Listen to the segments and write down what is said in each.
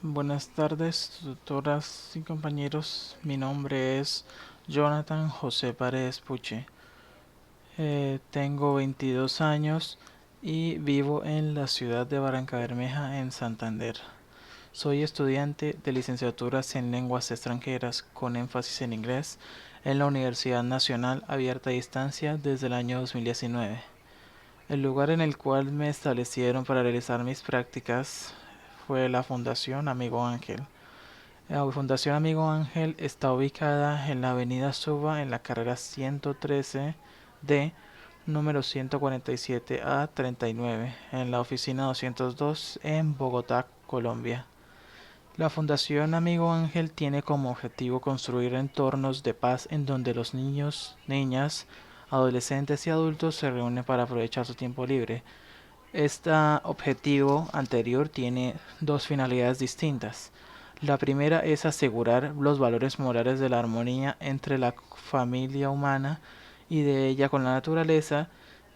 Buenas tardes, tutoras y compañeros. Mi nombre es Jonathan José Paredes Puche. Tengo 22 años y vivo en la ciudad de Barrancabermeja, en Santander. Soy estudiante de licenciaturas en lenguas extranjeras con énfasis en inglés en la Universidad Nacional Abierta a Distancia desde el año 2019. El lugar en el cual me establecieron para realizar mis prácticas fue la Fundación Amigo Ángel. La Fundación Amigo Ángel está ubicada en la avenida Suba, en la carrera 113 D, número 147A 39, en la oficina 202 en Bogotá, Colombia. La Fundación Amigo Ángel tiene como objetivo construir entornos de paz en donde los niños, niñas, adolescentes y adultos se reúnen para aprovechar su tiempo libre. Este objetivo anterior tiene dos finalidades distintas. La primera es asegurar los valores morales de la armonía entre la familia humana y de ella con la naturaleza,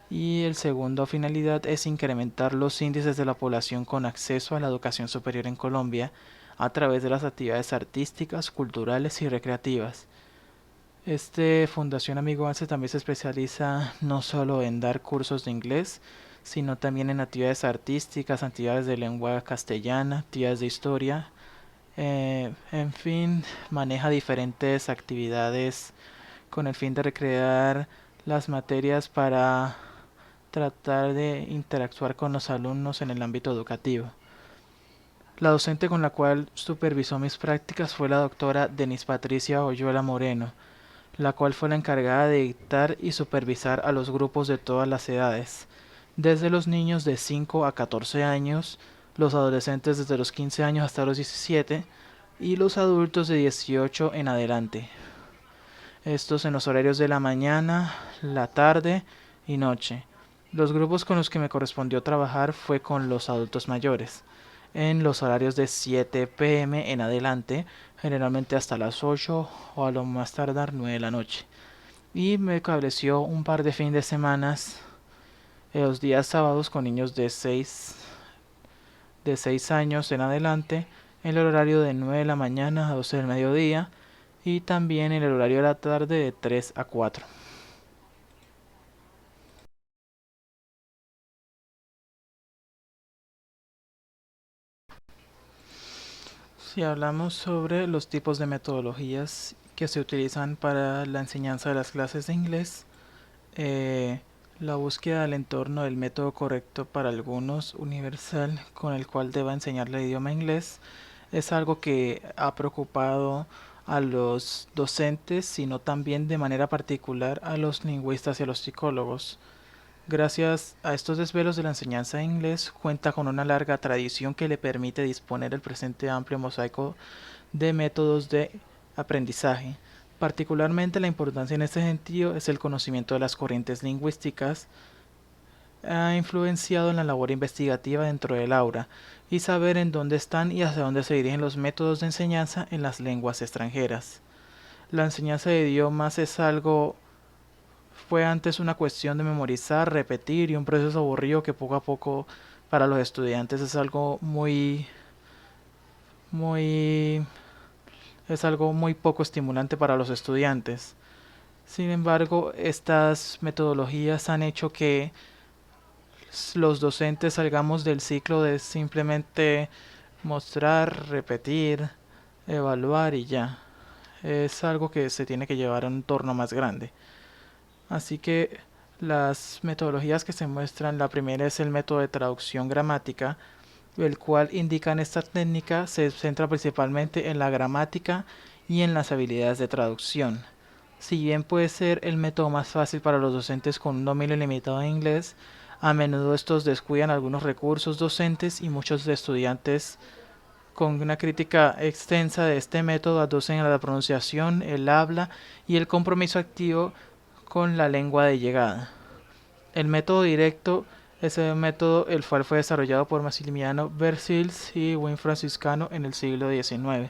y el segundo finalidad es incrementar los índices de la población con acceso a la educación superior en Colombia a través de las actividades artísticas, culturales y recreativas. Fundación Amigo Alce también se especializa no solo en dar cursos de inglés, sino también en actividades artísticas, actividades de lengua castellana, actividades de historia. En fin, maneja diferentes actividades con el fin de recrear las materias para tratar de interactuar con los alumnos en el ámbito educativo. La docente con la cual supervisó mis prácticas fue la doctora Denis Patricia Oyuela Moreno, la cual fue la encargada de dictar y supervisar a los grupos de todas las edades, desde los niños de 5 a 14 años, los adolescentes desde los 15 años hasta los 17 y los adultos de 18 en adelante. Estos en los horarios de la mañana, la tarde y noche. Los grupos con los que me correspondió trabajar fue con los adultos mayores, en los horarios de 7 p.m. en adelante, generalmente hasta las 8 o a lo más tardar 9 de la noche. Y me estableció un par de fines de semana, los días sábados con niños de 6 años en adelante, en el horario de 9 de la mañana a 12 del mediodía, y también en el horario de la tarde de 3 a 4. Si hablamos sobre los tipos de metodologías que se utilizan para la enseñanza de las clases de inglés, eh, la búsqueda del entorno del método correcto para algunos, universal, con el cual deba enseñar el idioma inglés, es algo que ha preocupado a los docentes, sino también de manera particular a los lingüistas y a los psicólogos. Gracias a estos desvelos de la enseñanza de inglés, cuenta con una larga tradición que le permite disponer el presente amplio mosaico de métodos de aprendizaje. Particularmente la importancia en este sentido es el conocimiento de las corrientes lingüísticas, ha influenciado en la labor investigativa dentro del aula y saber en dónde están y hacia dónde se dirigen los métodos de enseñanza en las lenguas extranjeras. La enseñanza de idiomas fue antes una cuestión de memorizar, repetir y un proceso aburrido que poco a poco para los estudiantes muy es algo muy poco estimulante para los estudiantes. Sin embargo, estas metodologías han hecho que los docentes salgamos del ciclo de simplemente mostrar, repetir, evaluar y ya. Es algo que se tiene que llevar a un entorno más grande. Así que las metodologías que se muestran, la primera es el método de traducción gramática, el cual indica en esta técnica se centra principalmente en la gramática y en las habilidades de traducción. Si bien puede ser el método más fácil para los docentes con un dominio limitado de inglés, a menudo estos descuidan algunos recursos docentes y muchos estudiantes con una crítica extensa de este método aducen a la pronunciación, el habla y el compromiso activo con la lengua de llegada. El método directo es el método el cual fue desarrollado por Maximiliano Versils y Wim Franciscano en el siglo XIX,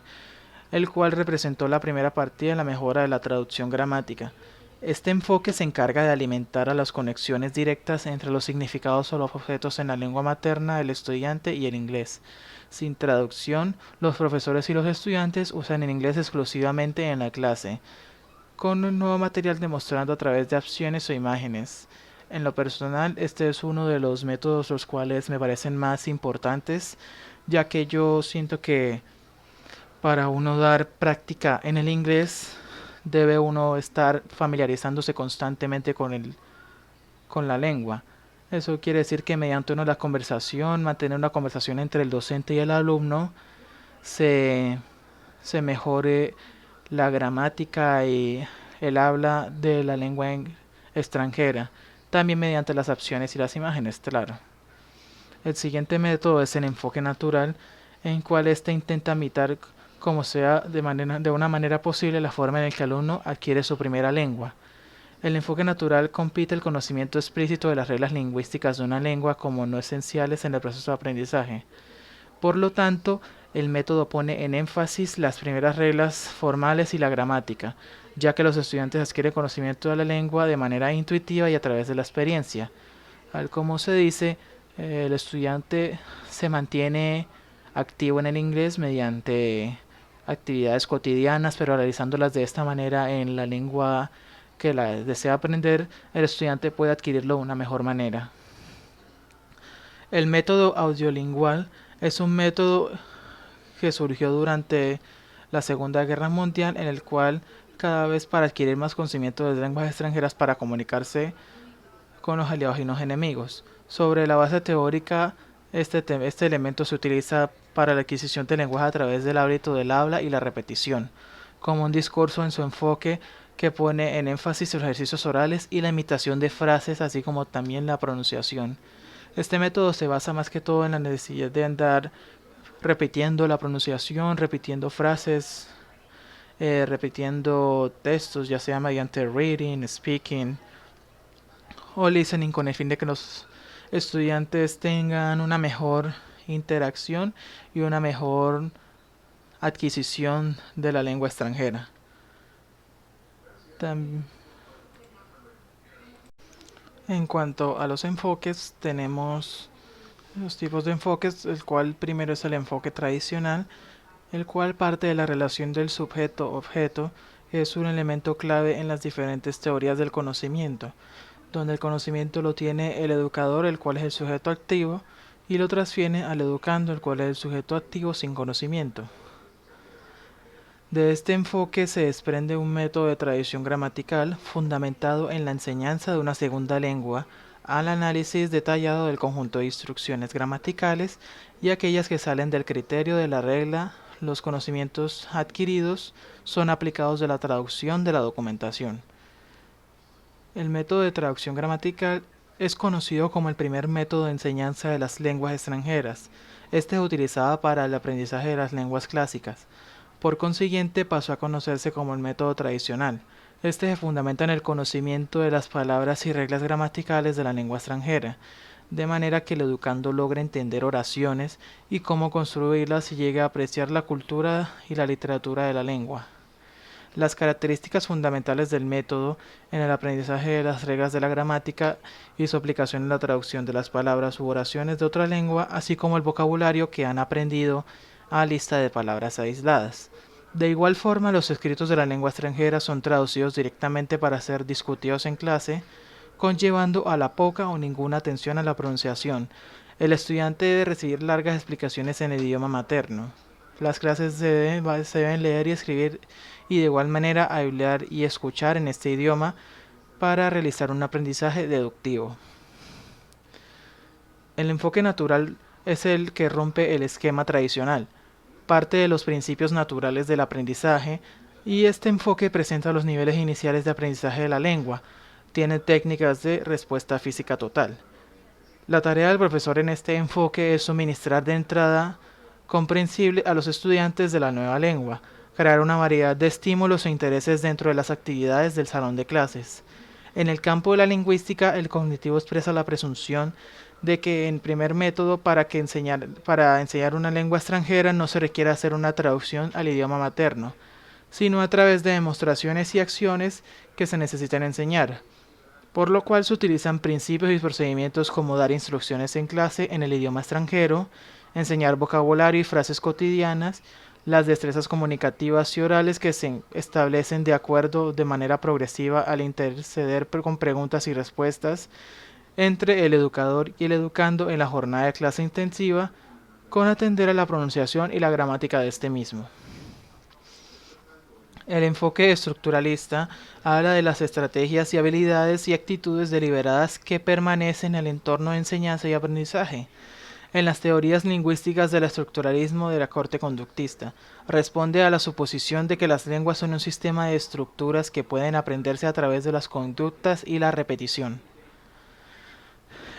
el cual representó la primera partida en la mejora de la traducción gramática. Este enfoque se encarga de alimentar a las conexiones directas entre los significados o los objetos en la lengua materna del estudiante y el inglés. Sin traducción, los profesores y los estudiantes usan el inglés exclusivamente en la clase, con un nuevo material demostrando a través de acciones o imágenes. En lo personal, este es uno de los métodos los cuales me parecen más importantes, ya que yo siento que para uno dar práctica en el inglés debe uno estar familiarizándose constantemente con la lengua. Eso quiere decir que mediante la conversación, mantener una conversación entre el docente y el alumno, se, se mejore la gramática y el habla de la lengua extranjera, también mediante las opciones y las imágenes, claro. El siguiente método es el enfoque natural, en cual éste intenta imitar como sea de una manera posible la forma en la que el alumno adquiere su primera lengua. El enfoque natural compite el conocimiento explícito de las reglas lingüísticas de una lengua como no esenciales en el proceso de aprendizaje. Por lo tanto, el método pone en énfasis las primeras reglas formales y la gramática, ya que los estudiantes adquieren conocimiento de la lengua de manera intuitiva y a través de la experiencia. Al como se dice, el estudiante se mantiene activo en el inglés mediante actividades cotidianas, pero realizándolas de esta manera en la lengua que la desea aprender, el estudiante puede adquirirlo de una mejor manera. El método audiolingual es un método que surgió durante la Segunda Guerra Mundial, en el cual cada vez para adquirir más conocimiento de lenguas extranjeras para comunicarse con los aliados y los enemigos. Sobre la base teórica, este elemento se utiliza para la adquisición de lenguaje a través del hábito del habla y la repetición, como un discurso en su enfoque que pone en énfasis los ejercicios orales y la imitación de frases, así como también la pronunciación. Este método se basa más que todo en la necesidad de andar repitiendo la pronunciación, repitiendo frases, repitiendo textos, ya sea mediante reading, speaking o listening, con el fin de que los estudiantes tengan una mejor interacción y una mejor adquisición de la lengua extranjera. En cuanto a los enfoques, tenemos los tipos de enfoques, el cual primero es el enfoque tradicional, el cual parte de la relación del sujeto-objeto, que es un elemento clave en las diferentes teorías del conocimiento, donde el conocimiento lo tiene el educador, el cual es el sujeto activo, y lo transfiere al educando, el cual es el sujeto activo sin conocimiento. De este enfoque se desprende un método de tradición gramatical fundamentado en la enseñanza de una segunda lengua, al análisis detallado del conjunto de instrucciones gramaticales y aquellas que salen del criterio de la regla. Los conocimientos adquiridos son aplicados de la traducción de la documentación. El método de traducción gramatical es conocido como el primer método de enseñanza de las lenguas extranjeras. Este es utilizado para el aprendizaje de las lenguas clásicas. Por consiguiente, pasó a conocerse como el método tradicional. Este se fundamenta en el conocimiento de las palabras y reglas gramaticales de la lengua extranjera, de manera que el educando logre entender oraciones y cómo construirlas y llegue a apreciar la cultura y la literatura de la lengua. Las características fundamentales del método en el aprendizaje de las reglas de la gramática y su aplicación en la traducción de las palabras u oraciones de otra lengua, así como el vocabulario que han aprendido a lista de palabras aisladas. De igual forma, los escritos de la lengua extranjera son traducidos directamente para ser discutidos en clase, conllevando a la poca o ninguna atención a la pronunciación. El estudiante debe recibir largas explicaciones en el idioma materno. Las clases se deben leer y escribir y de igual manera hablar y escuchar en este idioma para realizar un aprendizaje deductivo. El enfoque natural es el que rompe el esquema tradicional, parte de los principios naturales del aprendizaje, y este enfoque presenta los niveles iniciales de aprendizaje de la lengua. Tiene técnicas de respuesta física total. La tarea del profesor en este enfoque es suministrar de entrada comprensible a los estudiantes de la nueva lengua, crear una variedad de estímulos e intereses dentro de las actividades del salón de clases. En el campo de la lingüística, el cognitivo expresa la presunción de que en primer método para enseñar una lengua extranjera no se requiere hacer una traducción al idioma materno, sino a través de demostraciones y acciones que se necesitan enseñar, por lo cual se utilizan principios y procedimientos como dar instrucciones en clase en el idioma extranjero, enseñar vocabulario y frases cotidianas, las destrezas comunicativas y orales que se establecen de acuerdo de manera progresiva al interceder con preguntas y respuestas entre el educador y el educando en la jornada de clase intensiva, con atender a la pronunciación y la gramática de este mismo. El enfoque estructuralista habla de las estrategias y habilidades y actitudes deliberadas que permanecen en el entorno de enseñanza y aprendizaje. En las teorías lingüísticas del estructuralismo de la corte conductista, responde a la suposición de que las lenguas son un sistema de estructuras que pueden aprenderse a través de las conductas y la repetición.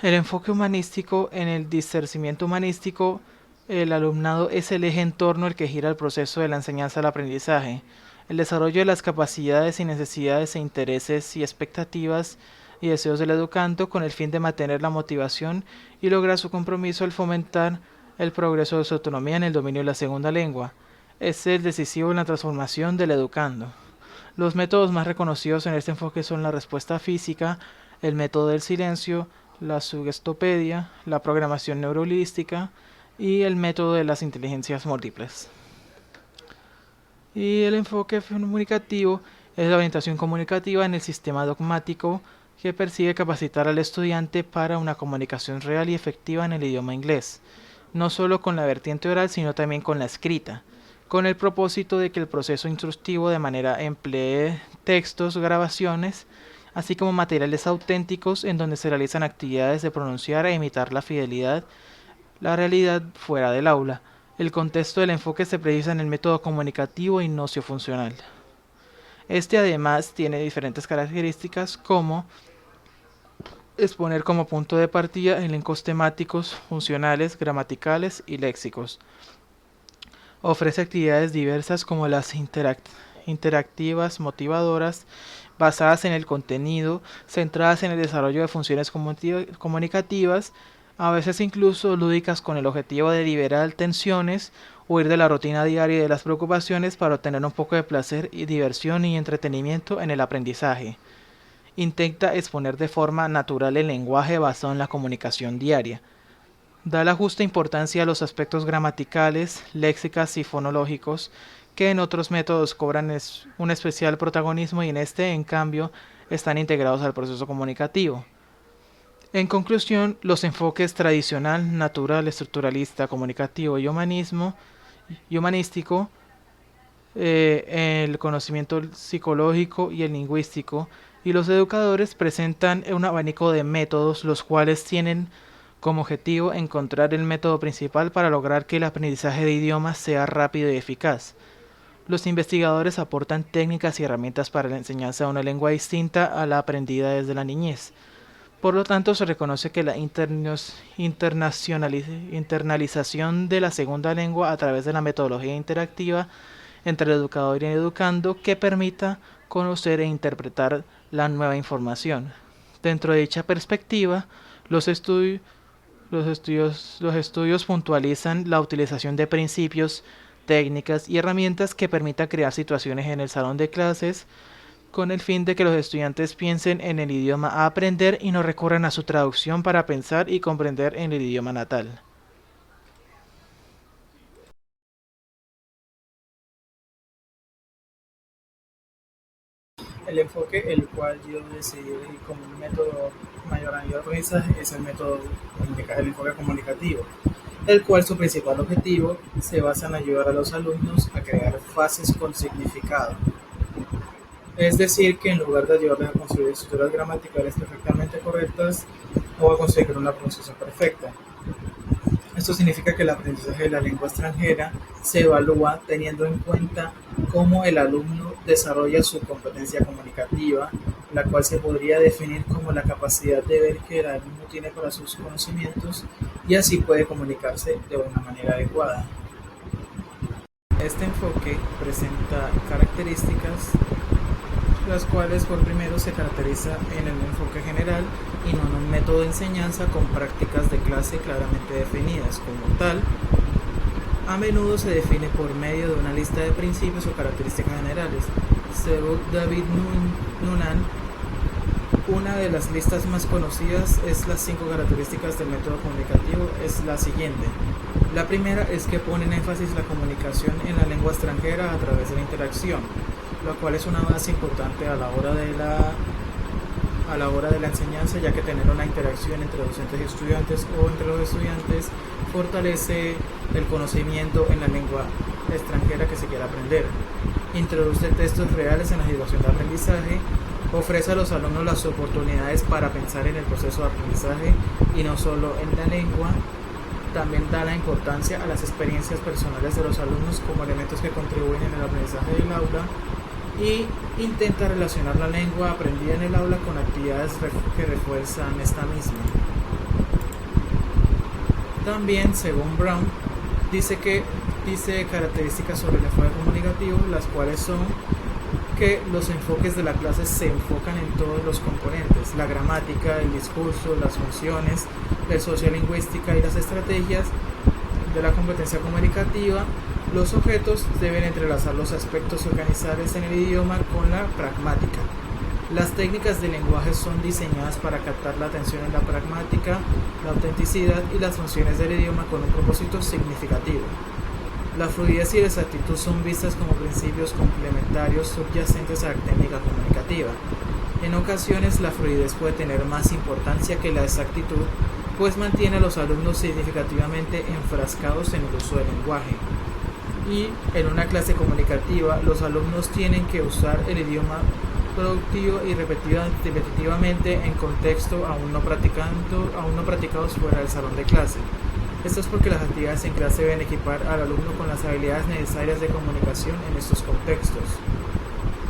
El enfoque humanístico: en el discernimiento humanístico, el alumnado es el eje en torno al que gira el proceso de la enseñanza al aprendizaje. El desarrollo de las capacidades y necesidades e intereses y expectativas y deseos del educando con el fin de mantener la motivación y lograr su compromiso al fomentar el progreso de su autonomía en el dominio de la segunda lengua. Es el decisivo en la transformación del educando. Los métodos más reconocidos en este enfoque son la respuesta física, el método del silencio, la sugestopedia, la programación neurolingüística y el método de las inteligencias múltiples. Y el enfoque comunicativo es la orientación comunicativa en el sistema dogmático que persigue capacitar al estudiante para una comunicación real y efectiva en el idioma inglés, no solo con la vertiente oral sino también con la escrita, con el propósito de que el proceso instructivo de manera emplee textos, grabaciones, así como materiales auténticos en donde se realizan actividades de pronunciar e imitar la realidad fuera del aula. El contexto del enfoque se precisa en el método comunicativo y nocio-funcional. Este además tiene diferentes características como exponer como punto de partida elencos temáticos, funcionales, gramaticales y léxicos. Ofrece actividades diversas como las interactivas, motivadoras, basadas en el contenido, centradas en el desarrollo de funciones comunicativas, a veces incluso lúdicas, con el objetivo de liberar tensiones, huir de la rutina diaria y de las preocupaciones para obtener un poco de placer y diversión y entretenimiento en el aprendizaje. Intenta exponer de forma natural el lenguaje basado en la comunicación diaria. Da la justa importancia a los aspectos gramaticales, léxicas y fonológicos, que en otros métodos cobran un especial protagonismo y en este, en cambio, están integrados al proceso comunicativo. En conclusión, los enfoques tradicional, natural, estructuralista, comunicativo y humanístico, el conocimiento psicológico y el lingüístico, y los educadores presentan un abanico de métodos, los cuales tienen como objetivo encontrar el método principal para lograr que el aprendizaje de idiomas sea rápido y eficaz. Los investigadores aportan técnicas y herramientas para la enseñanza de una lengua distinta a la aprendida desde la niñez. Por lo tanto, se reconoce que la internalización de la segunda lengua a través de la metodología interactiva entre el educador y el educando que permita conocer e interpretar la nueva información. Dentro de dicha perspectiva, los estudios puntualizan la utilización de principios, técnicas y herramientas que permitan crear situaciones en el salón de clases con el fin de que los estudiantes piensen en el idioma a aprender y no recurran a su traducción para pensar y comprender en el idioma natal. El enfoque el cual yo decidí elegir como un método mayor a nivel de aprendizaje es el método el enfoque comunicativo, el cual su principal objetivo se basa en ayudar a los alumnos a crear frases con significado. Es decir, que en lugar de ayudarles a construir estructuras gramaticales perfectamente correctas o a conseguir una pronunciación perfecta. Esto significa que el aprendizaje de la lengua extranjera se evalúa teniendo en cuenta cómo el alumno desarrolla su competencia comunicativa, la cual se podría definir como la capacidad de ver que el alumno tiene para sus conocimientos y así puede comunicarse de una manera adecuada. Este enfoque presenta características las cuales por primero se caracteriza en el enfoque general y no en un método de enseñanza con prácticas de clase claramente definidas. Como tal, A menudo se define por medio de una lista de principios o características generales. Según David Noonan, una de las listas más conocidas es las 5 características del método comunicativo. Es la siguiente. La primera es que ponen énfasis la comunicación en la lengua extranjera a través de la interacción, lo cual es una base importante a la hora de la enseñanza, ya que tener una interacción entre docentes y estudiantes o entre los estudiantes fortalece el conocimiento en la lengua extranjera que se quiera aprender. Introduce textos reales en la situación de aprendizaje, ofrece a los alumnos las oportunidades para pensar en el proceso de aprendizaje y no solo en la lengua. También da la importancia a las experiencias personales de los alumnos como elementos que contribuyen en el aprendizaje del aula, y intenta relacionar la lengua aprendida en el aula con actividades que refuerzan esta misma. También, según Brown, dice características sobre el enfoque comunicativo, las cuales son que los enfoques de la clase se enfocan en todos los componentes: la gramática, el discurso, las funciones, la sociolingüística y las estrategias de la competencia comunicativa. Los objetos deben entrelazar los aspectos organizables en el idioma con la pragmática. Las técnicas de lenguaje son diseñadas para captar la atención en la pragmática, la autenticidad y las funciones del idioma con un propósito significativo. La fluidez y la exactitud son vistas como principios complementarios subyacentes a la técnica comunicativa. En ocasiones, la fluidez puede tener más importancia que la exactitud, pues mantiene a los alumnos significativamente enfrascados en el uso del lenguaje. Y en una clase comunicativa, los alumnos tienen que usar el idioma productivo y repetitivamente en contexto aún no practicados fuera del salón de clase. Esto es porque las actividades en clase deben equipar al alumno con las habilidades necesarias de comunicación en estos contextos.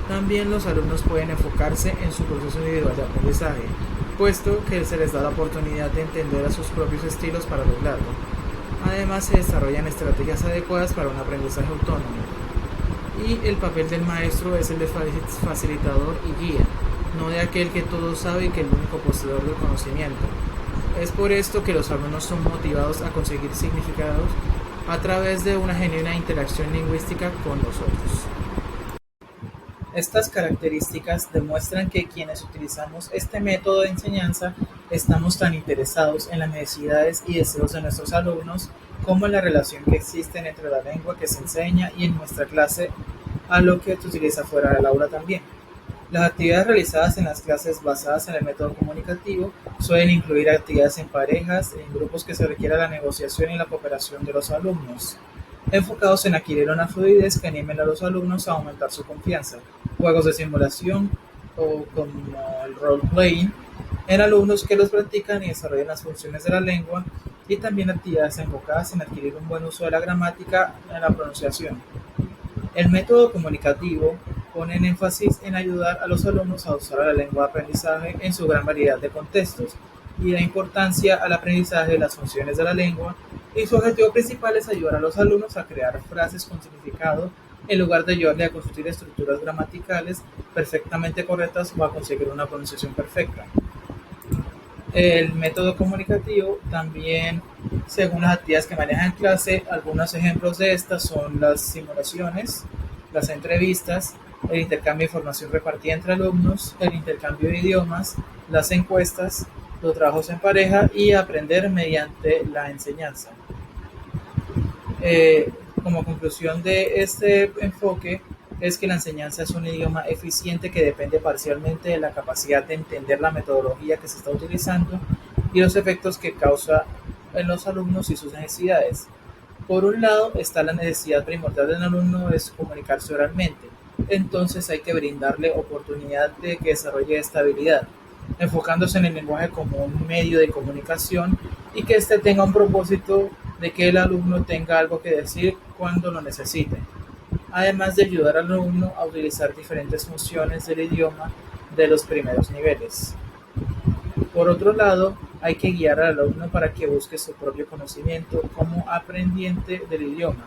También los alumnos pueden enfocarse en su proceso individual de aprendizaje, puesto que se les da la oportunidad de entender a sus propios estilos para lograrlo. Además, se desarrollan estrategias adecuadas para un aprendizaje autónomo. Y el papel del maestro es el de facilitador y guía, no de aquel que todo sabe y que es el único poseedor del conocimiento. Es por esto que los alumnos son motivados a conseguir significados a través de una genuina interacción lingüística con los otros. Estas características demuestran que quienes utilizamos este método de enseñanza estamos tan interesados en las necesidades y deseos de nuestros alumnos como en la relación que existe entre la lengua que se enseña y en nuestra clase a lo que se utiliza fuera del aula también. Las actividades realizadas en las clases basadas en el método comunicativo suelen incluir actividades en parejas, en grupos que se requiera la negociación y la cooperación de los alumnos, enfocados en adquirir una fluidez que animen a los alumnos a aumentar su confianza, juegos de simulación o como el role-playing en alumnos que los practican y desarrollan las funciones de la lengua, y también actividades enfocadas en adquirir un buen uso de la gramática en la pronunciación. El método comunicativo pone énfasis en ayudar a los alumnos a usar la lengua de aprendizaje en su gran variedad de contextos y da importancia al aprendizaje de las funciones de la lengua, y su objetivo principal es ayudar a los alumnos a crear frases con significado en lugar de ayudarle a construir estructuras gramaticales perfectamente correctas o a conseguir una pronunciación perfecta. El método comunicativo también, según las actividades que maneja en clase, algunos ejemplos de estas son las simulaciones, las entrevistas, el intercambio de información repartida entre alumnos, el intercambio de idiomas, las encuestas, los trabajos en pareja y aprender mediante la enseñanza. Como conclusión de este enfoque es que la enseñanza es un idioma eficiente que depende parcialmente de la capacidad de entender la metodología que se está utilizando y los efectos que causa en los alumnos y sus necesidades. Por un lado está la necesidad primordial del alumno es comunicarse oralmente, entonces hay que brindarle oportunidad de que desarrolle esta habilidad, enfocándose en el lenguaje como un medio de comunicación y que éste tenga un propósito de que el alumno tenga algo que decir cuando lo necesite, además de ayudar al alumno a utilizar diferentes funciones del idioma de los primeros niveles. Por otro lado, hay que guiar al alumno para que busque su propio conocimiento como aprendiente del idioma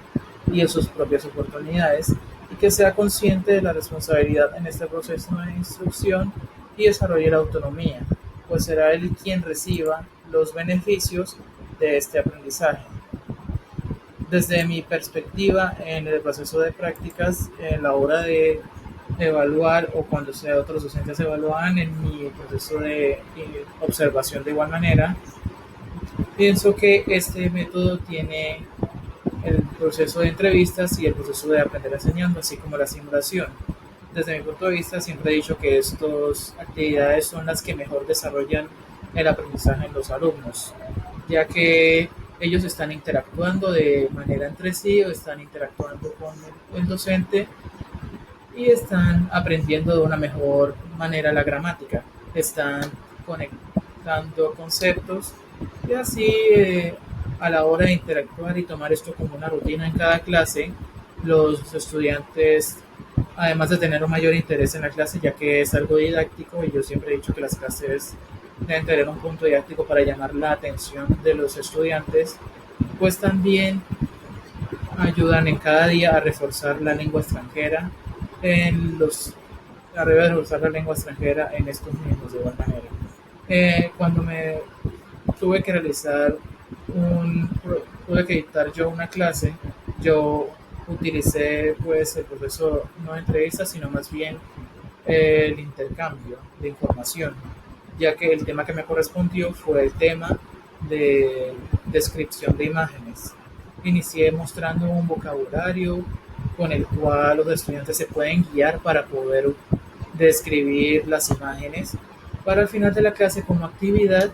y de sus propias oportunidades, y que sea consciente de la responsabilidad en este proceso de instrucción y desarrolle la autonomía, pues será él quien reciba los beneficios de este aprendizaje. Desde mi perspectiva, en el proceso de prácticas, en la hora de evaluar o cuando sea otros docentes evalúan en mi proceso de observación de igual manera, pienso que este método tiene el proceso de entrevistas y el proceso de aprender enseñando, así como la simulación. Desde mi punto de vista, siempre he dicho que estas actividades son las que mejor desarrollan el aprendizaje en los alumnos, ya que ellos están interactuando de manera entre sí o están interactuando con el docente y están aprendiendo de una mejor manera la gramática, están conectando conceptos y así a la hora de interactuar y tomar esto como una rutina en cada clase, los estudiantes, además de tener un mayor interés en la clase, ya que es algo didáctico, y yo siempre he dicho que las clases deben tener un punto didáctico para llamar la atención de los estudiantes, pues también ayudan en cada día a reforzar la lengua extranjera en los arriba de reforzar la lengua extranjera en estos mismos de igual manera. Cuando me tuve que realizar tuve que dictar yo una clase, yo utilicé pues el proceso no de entrevista, sino más bien el intercambio de información, ya que el tema que me correspondió fue el tema de descripción de imágenes. Inicié mostrando un vocabulario con el cual los estudiantes se pueden guiar para poder describir las imágenes. Para el final de la clase, como actividad,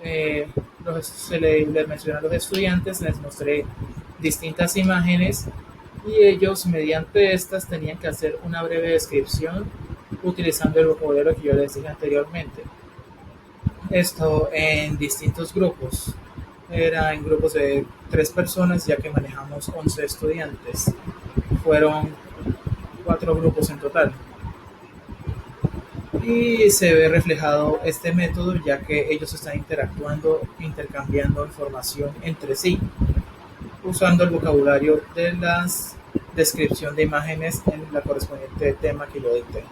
les mencioné a los estudiantes, les mostré distintas imágenes y ellos mediante estas tenían que hacer una breve descripción utilizando el vocabulario que yo les dije anteriormente. Esto en distintos grupos. Era en grupos de 3 personas, ya que manejamos 11 estudiantes. Fueron 4 grupos en total. Y se ve reflejado este método, ya que ellos están interactuando, intercambiando información entre sí, usando el vocabulario de la descripción de imágenes en la correspondiente tema que yo dicté.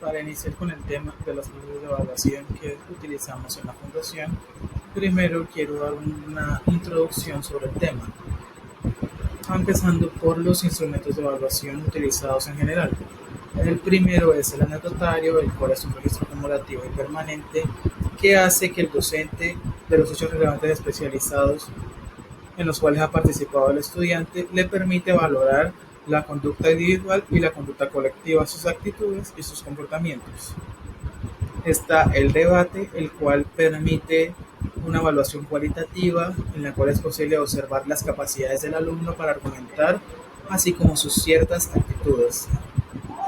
Para iniciar con el tema de las pruebas de evaluación que utilizamos en la fundación, primero quiero dar una introducción sobre el tema, empezando por los instrumentos de evaluación utilizados en general. El primero es el anecdotario, el cual es un registro acumulativo y permanente que hace que el docente de los hechos relevantes especializados en los cuales ha participado el estudiante le permite valorar la conducta individual y la conducta colectiva, sus actitudes y sus comportamientos. Está el debate, el cual permite una evaluación cualitativa en la cual es posible observar las capacidades del alumno para argumentar, así como sus ciertas actitudes.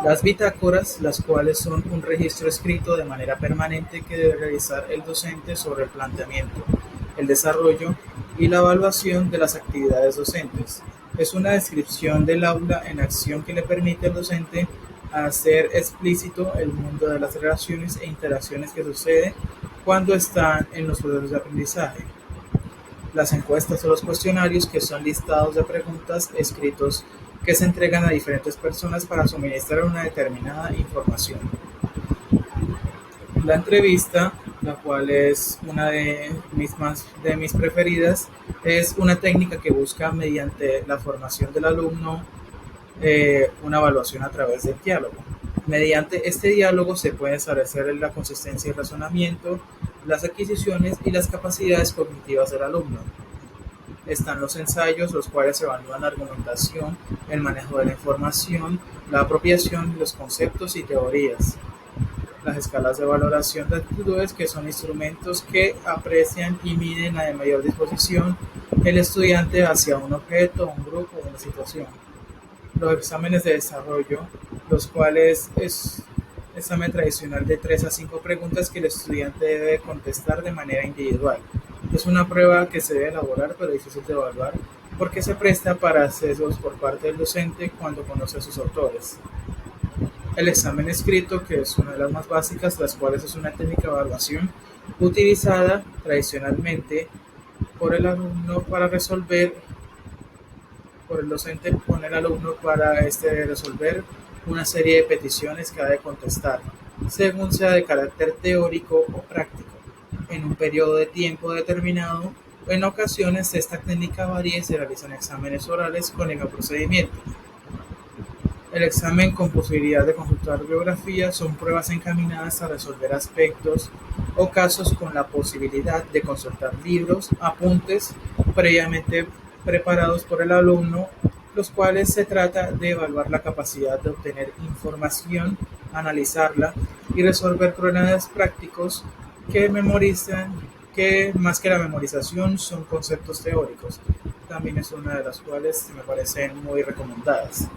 Las bitácoras, las cuales son un registro escrito de manera permanente que debe realizar el docente sobre el planteamiento, el desarrollo y la evaluación de las actividades docentes. Es una descripción del aula en acción que le permite al docente hacer explícito el mundo de las relaciones e interacciones que sucede cuando están en los procesos de aprendizaje. Las encuestas o los cuestionarios, que son listados de preguntas escritos que se entregan a diferentes personas para suministrar una determinada información. La entrevista, la cual es una de mis preferidas, es una técnica que busca mediante la formación del alumno una evaluación a través del diálogo. Mediante este diálogo se puede establecer la consistencia y razonamiento, las adquisiciones y las capacidades cognitivas del alumno. Están los ensayos, los cuales evalúan la argumentación, el manejo de la información, la apropiación, los conceptos y teorías. Las escalas de valoración de actitudes, que son instrumentos que aprecian y miden la de mayor disposición el estudiante hacia un objeto, un grupo o una situación. Los exámenes de desarrollo, los cuales es examen tradicional de 3 a 5 preguntas que el estudiante debe contestar de manera individual. Es una prueba que se debe elaborar pero difícil de evaluar porque se presta para sesgos por parte del docente cuando conoce a sus autores. El examen escrito, que es una de las más básicas, las cuales es una técnica de evaluación utilizada tradicionalmente por el alumno para resolver, por el docente con el alumno para resolver una serie de peticiones que ha de contestar, según sea de carácter teórico o práctico. en un periodo de tiempo determinado. En ocasiones esta técnica varía y se realizan exámenes orales con el procedimiento. El examen con posibilidad de consultar biografía son pruebas encaminadas a resolver aspectos o casos con la posibilidad de consultar libros, apuntes previamente preparados por el alumno, los cuales se trata de evaluar la capacidad de obtener información, analizarla y resolver problemas prácticos que memorizan, que más que la memorización son conceptos teóricos. También es una de las cuales me parecen muy recomendadas,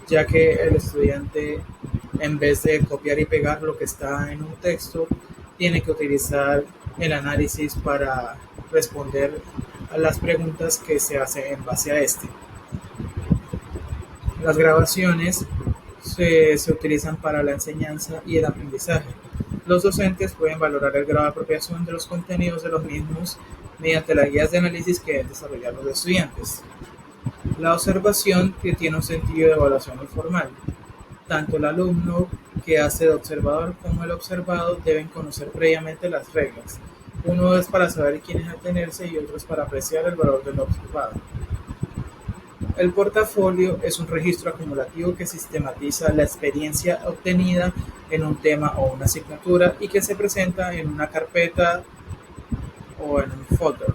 ya que el estudiante, en vez de copiar y pegar lo que está en un texto, tiene que utilizar el análisis para responder a las preguntas que se hacen en base a este. Las grabaciones se utilizan para la enseñanza y el aprendizaje. Los docentes pueden valorar el grado de apropiación de los contenidos de los mismos mediante las guías de análisis que deben desarrollar los estudiantes. La observación, que tiene un sentido de evaluación informal. Tanto el alumno, que hace de observador, como el observado deben conocer previamente las reglas. Uno es para saber quién es atenerse y otro es para apreciar el valor del observado. El portafolio es un registro acumulativo que sistematiza la experiencia obtenida en un tema o una asignatura y que se presenta en una carpeta o en un folder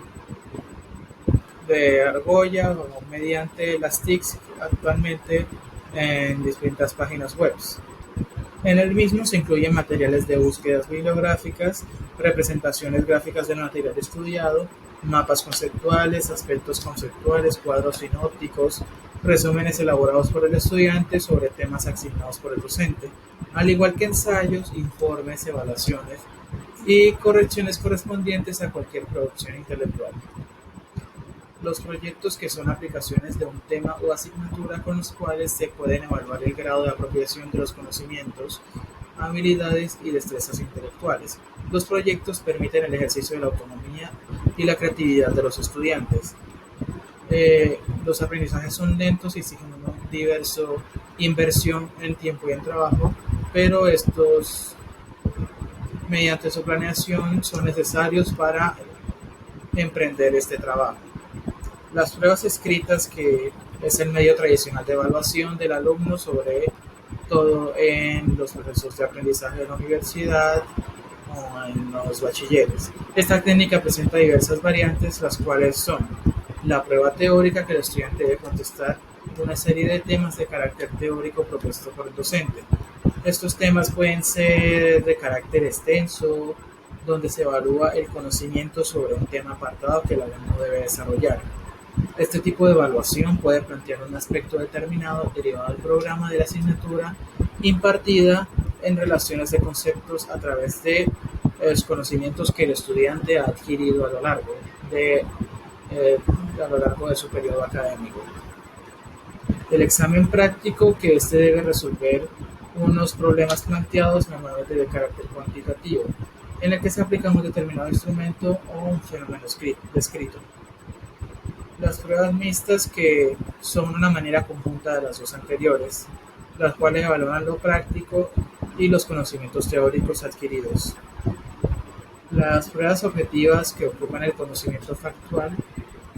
de argolla o mediante las TICs actualmente en distintas páginas web. En el mismo se incluyen materiales de búsquedas bibliográficas, representaciones gráficas del material estudiado, mapas conceptuales, aspectos conceptuales, cuadros sinópticos, resúmenes elaborados por el estudiante sobre temas asignados por el docente, al igual que ensayos, informes, evaluaciones y correcciones correspondientes a cualquier producción intelectual. Los proyectos, que son aplicaciones de un tema o asignatura con los cuales se pueden evaluar el grado de apropiación de los conocimientos, habilidades y destrezas intelectuales. Los proyectos permiten el ejercicio de la autonomía y la creatividad de los estudiantes. Los aprendizajes son lentos y exigen una diversa inversión en tiempo y en trabajo, pero estos, mediante su planeación, son necesarios para emprender este trabajo. Las pruebas escritas, que es el medio tradicional de evaluación del alumno, sobre todo en los procesos de aprendizaje de la universidad o en los bachilleres. Esta técnica presenta diversas variantes, las cuales son la prueba teórica, que el estudiante debe contestar una serie de temas de carácter teórico propuesto por el docente. Estos temas pueden ser de carácter extenso, donde se evalúa el conocimiento sobre un tema apartado que el alumno debe desarrollar. Este tipo de evaluación puede plantear un aspecto determinado derivado del programa de la asignatura impartida en relaciones de conceptos a través de los conocimientos que el estudiante ha adquirido a lo largo de su periodo académico. El examen práctico, que debe resolver unos problemas planteados, normalmente de carácter cuantitativo, en el que se aplica un determinado instrumento o un fenómeno descrito. Las pruebas mixtas, que son una manera conjunta de las dos anteriores, las cuales evalúan lo práctico y los conocimientos teóricos adquiridos. Las pruebas objetivas, que ocupan el conocimiento factual.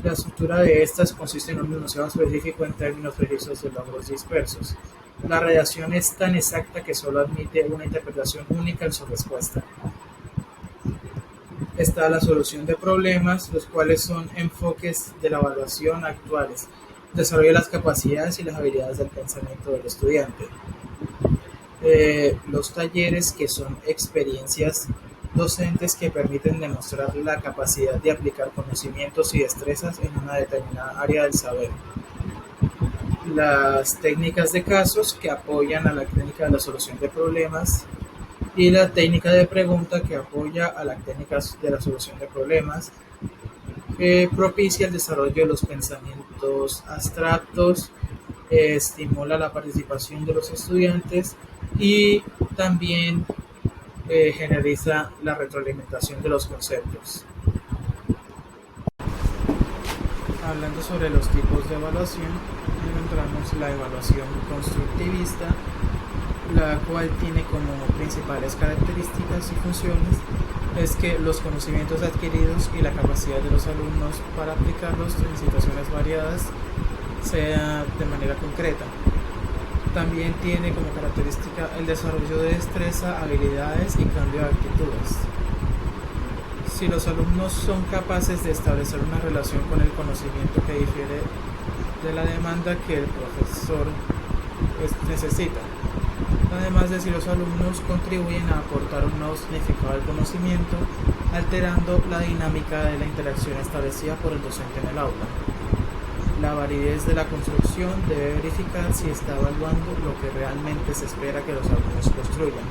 La estructura de estas consiste en un enunciado específico en términos precisos de logros dispersos. La redacción es tan exacta que solo admite una interpretación única en su respuesta. Está la solución de problemas, los cuales son enfoques de la evaluación actuales. Desarrolla las capacidades y las habilidades del pensamiento del estudiante. Los talleres, que son experiencias docentes que permiten demostrar la capacidad de aplicar conocimientos y destrezas en una determinada área del saber. Las técnicas de casos, que apoyan a la técnica de la solución de problemas, y la técnica de pregunta, que apoya a la técnica de la solución de problemas, que propicia el desarrollo de los pensamientos abstractos, estimula la participación de los estudiantes y también generaliza la retroalimentación de los conceptos. Hablando sobre los tipos de evaluación, encontramos la evaluación constructivista, la cual tiene como principales características y funciones es que los conocimientos adquiridos y la capacidad de los alumnos para aplicarlos en situaciones variadas sea de manera concreta. También tiene como característica el desarrollo de destreza, habilidades y cambio de actitudes. Si los alumnos son capaces de establecer una relación con el conocimiento que difiere de la demanda que el profesor necesita. Además de si los alumnos contribuyen a aportar un nuevo significado al conocimiento, alterando la dinámica de la interacción establecida por el docente en el aula. La validez de la construcción debe verificar si está evaluando lo que realmente se espera que los alumnos construyan,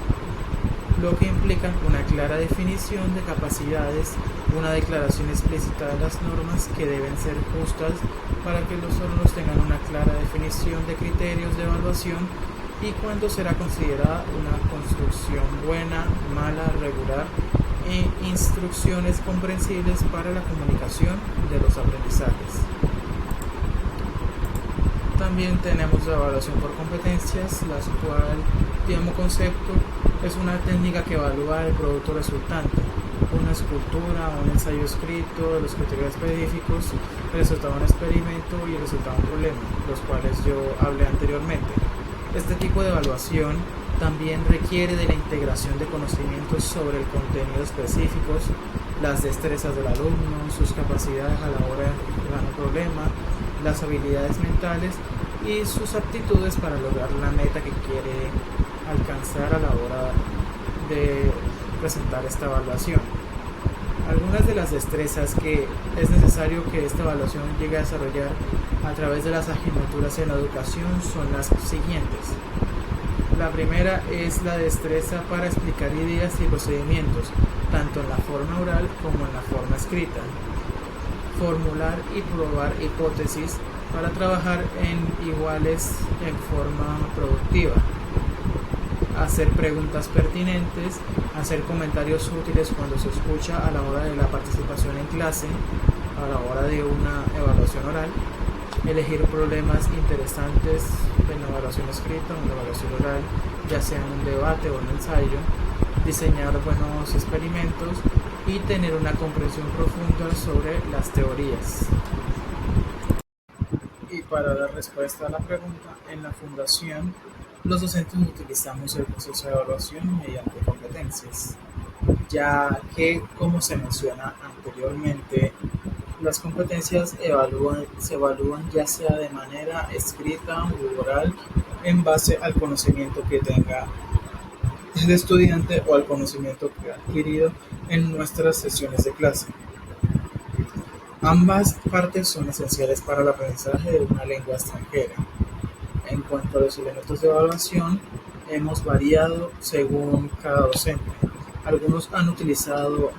lo que implica una clara definición de capacidades, una declaración explícita de las normas que deben ser justas para que los alumnos tengan una clara definición de criterios de evaluación y cuándo será considerada una construcción buena, mala, regular e instrucciones comprensibles para la comunicación de los aprendizajes. También tenemos la evaluación por competencias, la cual, como concepto, es una técnica que evalúa el producto resultante, una escultura, un ensayo escrito, los criterios específicos, el resultado de un experimento y el resultado de un problema, los cuales yo hablé anteriormente. Este tipo de evaluación también requiere de la integración de conocimientos sobre el contenido específicos, las destrezas del alumno, sus capacidades a la hora de resolver un problema, las habilidades mentales y sus aptitudes para lograr la meta que quiere alcanzar a la hora de presentar esta evaluación. Algunas de las destrezas que es necesario que esta evaluación llegue a desarrollar a través de las asignaturas en la educación son las siguientes. La primera es la destreza para explicar ideas y procedimientos, tanto en la forma oral como en la forma escrita. Formular y probar hipótesis para trabajar en iguales en forma productiva. Hacer preguntas pertinentes, hacer comentarios útiles cuando se escucha a la hora de la participación en clase, a la hora de una evaluación oral, elegir problemas interesantes en la evaluación escrita o en la evaluación oral, ya sea en un debate o en un ensayo, diseñar buenos experimentos y tener una comprensión profunda sobre las teorías. Y para dar respuesta a la pregunta, en la fundación, los docentes utilizamos el proceso de evaluación mediante competencias, ya que, como se menciona anteriormente, las competencias se evalúan ya sea de manera escrita u oral en base al conocimiento que tenga el estudiante o al conocimiento que ha adquirido en nuestras sesiones de clase. Ambas partes son esenciales para el aprendizaje de una lengua extranjera. En cuanto a los elementos de evaluación, hemos variado según cada docente. Algunos han utilizado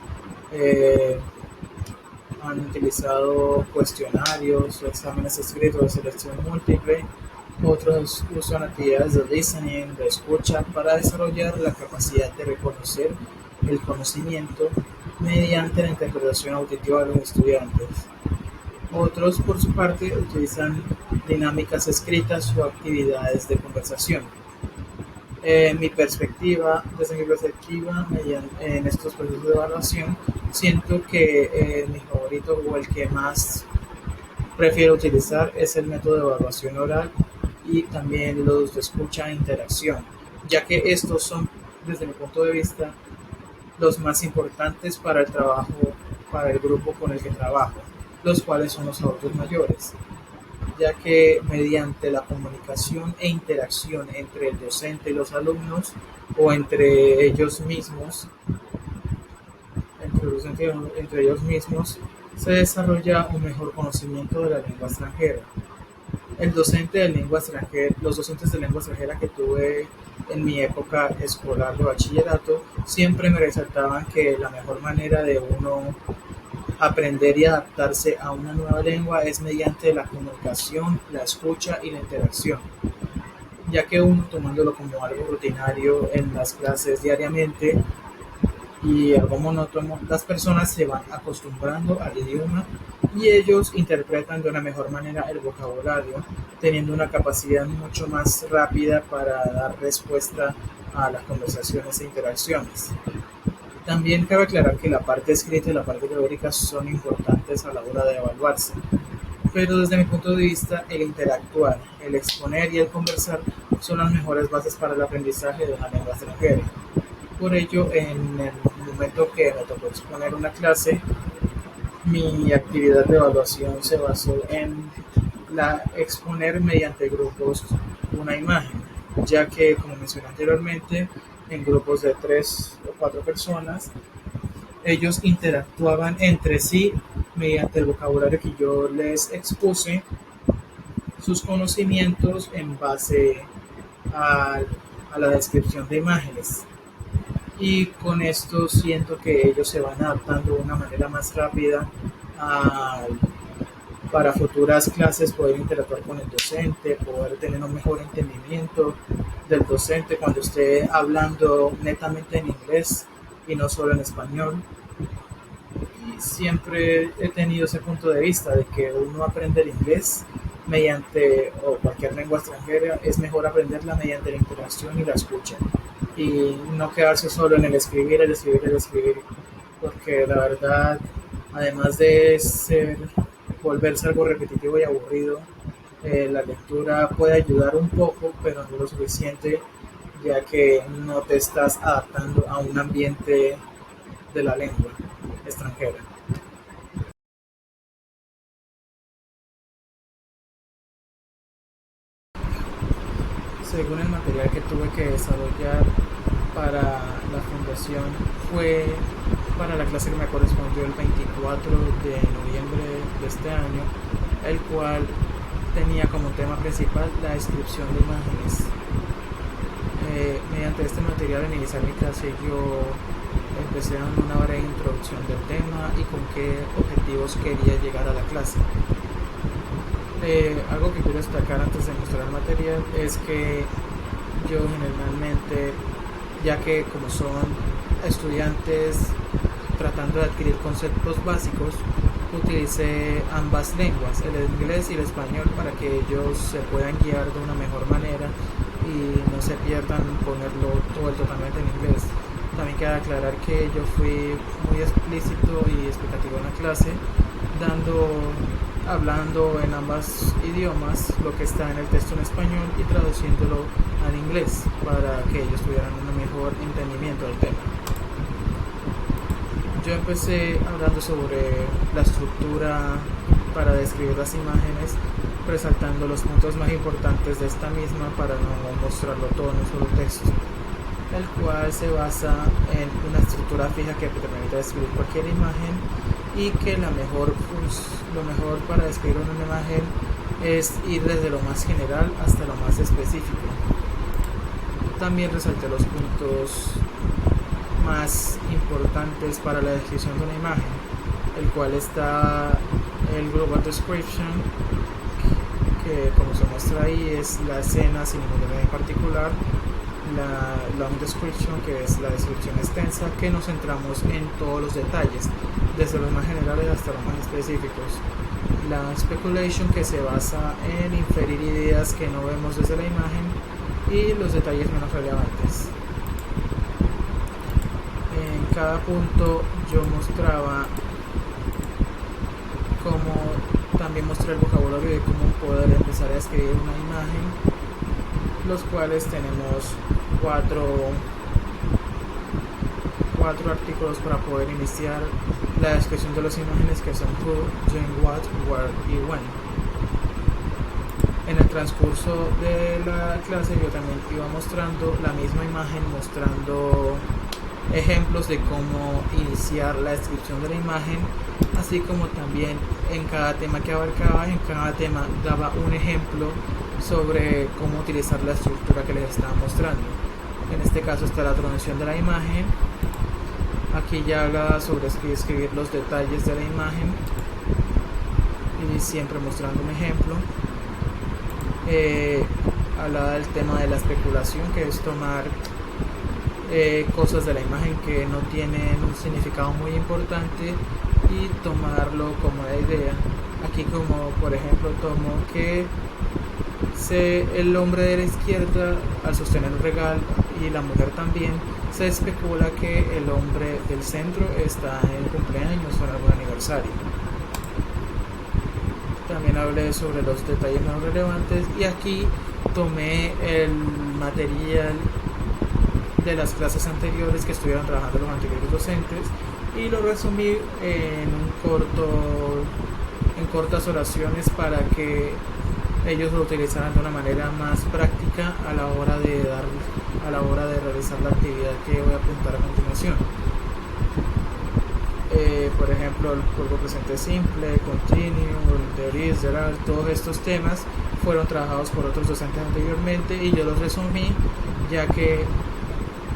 cuestionarios o exámenes escritos de selección múltiple, otros usan actividades de listening, de escucha, para desarrollar la capacidad de reconocer el conocimiento mediante la interpretación auditiva de los estudiantes. Otros, por su parte, utilizan dinámicas escritas o actividades de conversación. Desde mi perspectiva, en estos procesos de evaluación, siento que mi favorito o el que más prefiero utilizar es el método de evaluación oral y también los de escucha e interacción, ya que estos son, desde mi punto de vista, los más importantes para el trabajo, para el grupo con el que trabajo, los cuales son los adultos mayores, ya que mediante la comunicación e interacción entre el docente y los alumnos o entre ellos mismos, se desarrolla un mejor conocimiento de la lengua extranjera. Los docentes de lengua extranjera que tuve en mi época escolar de bachillerato siempre me resaltaban que la mejor manera de uno aprender y adaptarse a una nueva lengua es mediante la comunicación, la escucha y la interacción, ya que uno, tomándolo como algo rutinario en las clases diariamente y algo monótono, las personas se van acostumbrando al idioma y ellos interpretan de una mejor manera el vocabulario, teniendo una capacidad mucho más rápida para dar respuesta a las conversaciones e interacciones. También cabe aclarar que la parte escrita y la parte teórica son importantes a la hora de evaluarse, pero desde mi punto de vista el interactuar, el exponer y el conversar son las mejores bases para el aprendizaje de una lengua extranjera. Por ello, en el momento que me tocó exponer una clase, mi actividad de evaluación se basó en exponer mediante grupos una imagen, ya que, como mencioné anteriormente, en grupos de 3 o 4 personas, ellos interactuaban entre sí mediante el vocabulario que yo les expuse, sus conocimientos en base a, a la descripción de imágenes. Y con esto siento que ellos se van adaptando de una manera más rápida a, para futuras clases, poder interactuar con el docente, poder tener un mejor entendimiento del docente cuando esté hablando netamente en inglés y no solo en español. Y siempre he tenido ese punto de vista de que uno aprende el inglés mediante, o cualquier lengua extranjera, es mejor aprenderla mediante la interacción y la escucha, y no quedarse solo en el escribir, el escribir, el escribir, porque la verdad, además de volverse algo repetitivo y aburrido, la lectura puede ayudar un poco, pero no lo suficiente, ya que no te estás adaptando a un ambiente de la lengua extranjera. Según el material que tuve que desarrollar para la fundación, fue para la clase que me correspondió el 24 de noviembre de este año, el cual tenía como tema principal la descripción de imágenes. Mediante este material, en iniciar mi clase, yo empecé dando una breve introducción del tema y con qué objetivos quería llegar a la clase. Algo que quiero destacar antes de mostrar el material es que yo generalmente, ya que como son estudiantes tratando de adquirir conceptos básicos, utilicé ambas lenguas, el inglés y el español, para que ellos se puedan guiar de una mejor manera y no se pierdan ponerlo todo totalmente en inglés. También queda aclarar que yo fui muy explícito y explicativo en la clase, hablando en ambos idiomas lo que está en el texto en español y traduciéndolo al inglés para que ellos tuvieran un mejor entendimiento del tema. Yo empecé hablando sobre la estructura para describir las imágenes, resaltando los puntos más importantes de esta misma para no mostrarlo todo en un solo texto, el cual se basa en una estructura fija que te permite describir cualquier imagen, y que lo mejor para describir una imagen es ir desde lo más general hasta lo más específico. También resalté los puntos más importantes para la descripción de una imagen, el cual está el Global Description, que como se muestra ahí es la escena sin ningún detalle en particular, la Long Description, que es la descripción extensa, que nos centramos en todos los detalles, desde los más generales hasta los más específicos. La Speculation, que se basa en inferir ideas que no vemos desde la imagen, y los detalles menos relevantes. En cada punto yo mostraba también mostré el vocabulario de cómo poder empezar a escribir una imagen, los cuales tenemos cuatro artículos para poder iniciar la descripción de las imágenes, que son who, doing what, where y when. En el transcurso de la clase yo también iba mostrando la misma imagen, mostrando ejemplos de cómo iniciar la descripción de la imagen, así como también en cada tema que abarcaba, en cada tema daba un ejemplo sobre cómo utilizar la estructura que les estaba mostrando. En este caso está la traducción de la imagen. Aquí ya habla sobre escribir los detalles de la imagen y siempre mostrando un ejemplo. Hablaba del tema de la especulación, que es tomar cosas de la imagen que no tienen un significado muy importante y tomarlo como la idea. Aquí como por ejemplo tomo que el hombre de la izquierda al sostener un regalo y la mujer también, se especula que el hombre del centro está en cumpleaños o en algún aniversario. También hablé sobre los detalles más relevantes y aquí tomé el material de las clases anteriores que estuvieron trabajando los anteriores docentes y lo resumí en cortas oraciones para que ellos lo utilizaran de una manera más práctica a la hora de realizar la actividad que voy a apuntar a continuación. Por ejemplo, el cuerpo presente simple, continuo, el de is, there are, todos estos temas fueron trabajados por otros docentes anteriormente y yo los resumí, ya que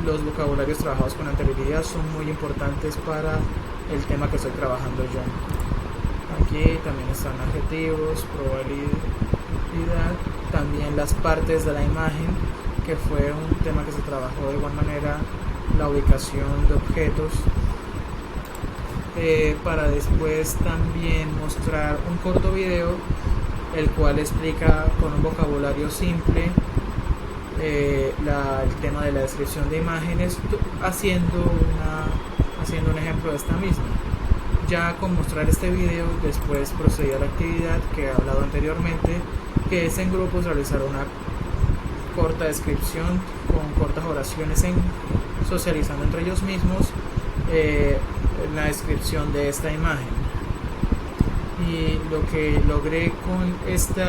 los vocabularios trabajados con anterioridad son muy importantes para el tema que estoy trabajando yo. Aquí también están adjetivos, probabilidad, también las partes de la imagen, que fue un tema que se trabajó de igual manera, la ubicación de objetos, para después también mostrar un corto video el cual explica con un vocabulario simple el tema de la descripción de imágenes, haciendo un ejemplo de esta misma. Ya con mostrar este video, después procedí a la actividad que he hablado anteriormente, que es en grupos realizar una corta descripción con cortas oraciones socializando entre ellos mismos la descripción de esta imagen. Y lo que logré con este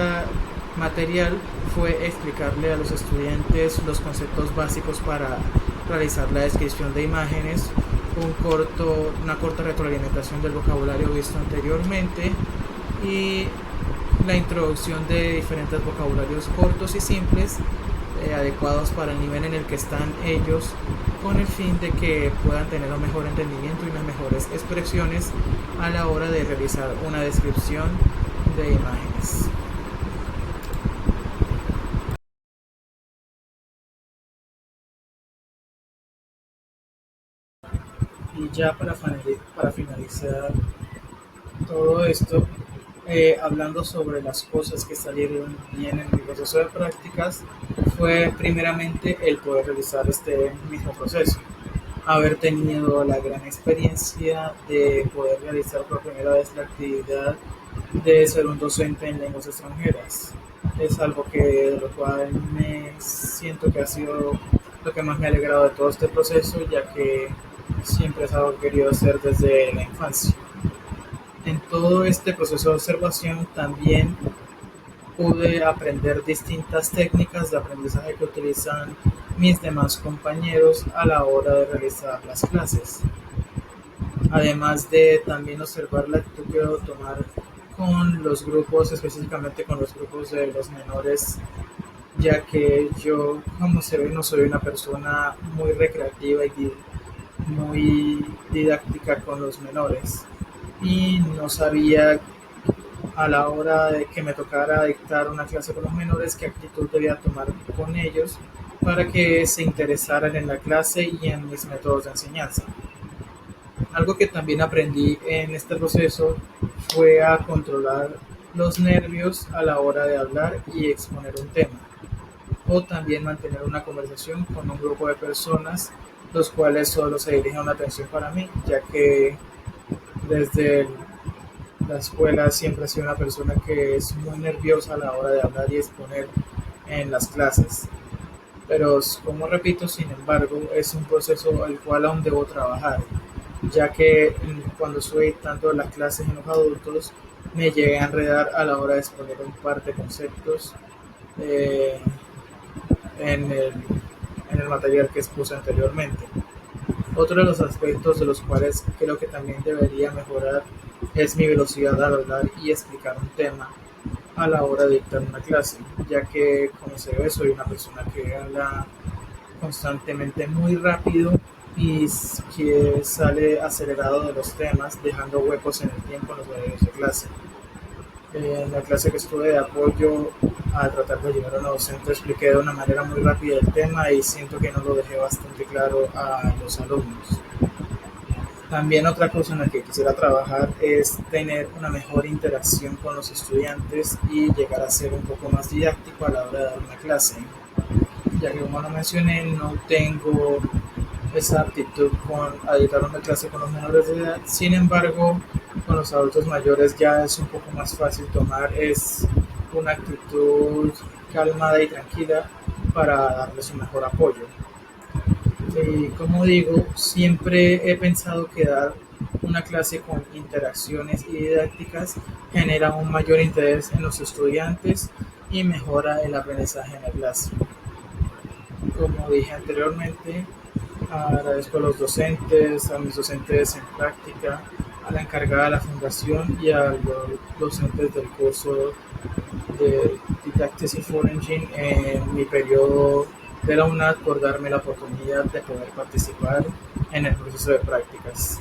material fue explicarle a los estudiantes los conceptos básicos para realizar la descripción de imágenes, una corta retroalimentación del vocabulario visto anteriormente y la introducción de diferentes vocabularios cortos y simples adecuados para el nivel en el que están ellos, con el fin de que puedan tener un mejor entendimiento y unas mejores expresiones a la hora de realizar una descripción de imágenes. Y ya para finalizar todo esto, hablando sobre las cosas que salieron bien en mi proceso de prácticas, fue primeramente el poder realizar este mismo proceso, haber tenido la gran experiencia de poder realizar por primera vez la actividad de ser un docente en lenguas extranjeras. Es algo de lo cual me siento que ha sido lo que más me ha alegrado de todo este proceso, ya que siempre es algo que he querido hacer desde la infancia. En todo este proceso de observación también pude aprender distintas técnicas de aprendizaje que utilizan mis demás compañeros a la hora de realizar las clases. Además de también observar la actitud que debo tomar con los grupos, específicamente con los grupos de los menores, ya que yo, como se ve, no soy una persona muy recreativa y muy didáctica con los menores. Y no sabía a la hora de que me tocara dictar una clase con los menores qué actitud debía tomar con ellos para que se interesaran en la clase y en mis métodos de enseñanza. Algo que también aprendí en este proceso fue a controlar los nervios a la hora de hablar y exponer un tema, o también mantener una conversación con un grupo de personas los cuales solo se dirigen una atención para mí, ya que desde la escuela siempre he sido una persona que es muy nerviosa a la hora de hablar y exponer en las clases. Pero, como repito, sin embargo, es un proceso al cual aún debo trabajar, ya que cuando estoy dictando las clases en los adultos me llegué a enredar a la hora de exponer un par de conceptos en el material que expuse anteriormente. Otro de los aspectos de los cuales creo que también debería mejorar es mi velocidad al hablar y explicar un tema a la hora de dictar una clase, ya que, como se ve, soy una persona que habla constantemente muy rápido y que sale acelerado de los temas, dejando huecos en el tiempo en los horarios de clase. En la clase que estuve de apoyo, al tratar de ayudar a la docente, expliqué de una manera muy rápida el tema y siento que no lo dejé bastante claro a los alumnos. También otra cosa en la que quisiera trabajar es tener una mejor interacción con los estudiantes y llegar a ser un poco más didáctico a la hora de dar una clase, ya que como lo mencioné, no tengo esa aptitud a dictar una clase con los menores de edad. Sin embargo, con los adultos mayores ya es un poco más fácil tomar una actitud calmada y tranquila para darles un mejor apoyo. Como digo, siempre he pensado que dar una clase con interacciones y didácticas genera un mayor interés en los estudiantes y mejora el aprendizaje en la clase. Como dije anteriormente, agradezco a los docentes, a mis docentes en práctica, a la encargada de la fundación y a los docentes del curso de Didactics for Engine en mi periodo de la UNAD por darme la oportunidad de poder participar en el proceso de prácticas.